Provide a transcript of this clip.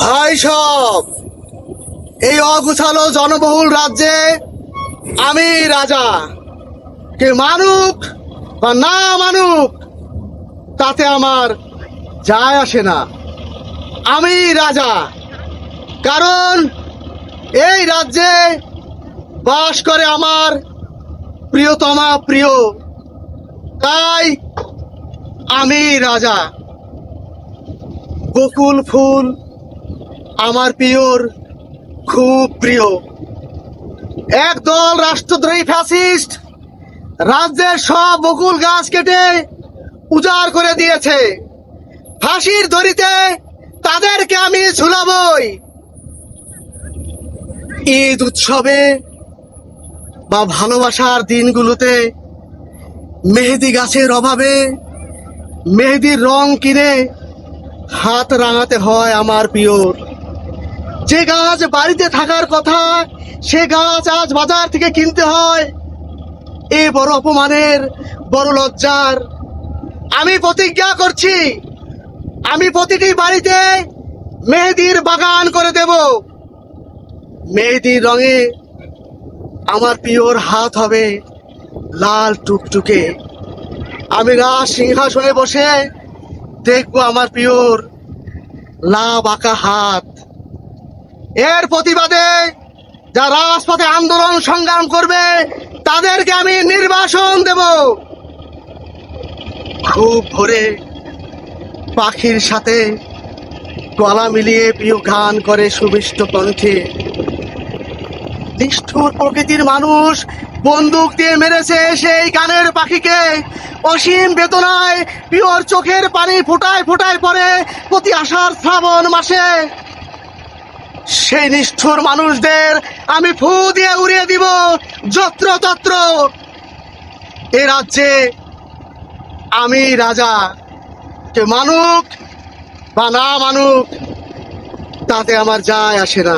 ভাই সব, এই অগুছালো জনবহুল রাজ্যে আমি রাজা। কে মানুক বা না মানুক তাতে আমার যায় আসে না। আমি রাজা, কারণ এই রাজ্যে বাস করে আমার প্রিয়তমা প্রিয়, তাই আমি রাজা। বকুল ফুল আমার প্রিয়র খুব প্রিয়। একদল রাষ্ট্রদ্রোহী ফ্যাসিস্ট রাজ্যের সব বকুল গাছ কেটে উজাড় করে দিয়েছে। ফাঁসির দড়িতে তাদেরকে আমি ঝুলাবই। ঈদ উৎসবে বা ভালোবাসার দিনগুলোতে মেহেদি গাছের অভাবে মেহেদির রং কিনে হাত রাঙাতে হয় আমার প্রিয়র। যে গাছ বাড়িতে থাকার কথা সে গাছ আজ বাজার থেকে কিনতে হয়। এ বড় অপমানের, বড় লজ্জার। আমি প্রতিজ্ঞা করছি, আমি প্রতিটি বাড়িতে মেহেদির বাগান করে দেব। মেহেদির রঙে আমার প্রিয়র হাত হবে লাল টুকটুকে। আমি রাজ সিংহাসনে বসে দেখবো আমার প্রিয়র লাভ আঁকা হাত। এর প্রতিবাদে যা রাজপথে আন্দোলন সংগ্রাম করবে তাদেরকে আমি নির্বাসন দেব। খুব ভোরে পাখির সাথে গলা মিলিয়ে প্রিয় গান করে সুমিষ্ট কণ্ঠে। নিষ্ঠুর প্রকৃতির মানুষ বন্দুক দিয়ে মেরেছে সেই গানের পাখিকে। অসীম বেদনায় প্রিয়র চোখের পানি ফোটায় ফোটায় পড়ে প্রতি আষাঢ় শ্রাবণ মাসে। সেই নিষ্ঠুর মানুষদের আমি ফু দিয়ে উড়িয়ে দিব যত্রতত্র। এ রাজ্যে আমি রাজা। কে মানুক বা না মানুক তাতে আমার যায় আসে না।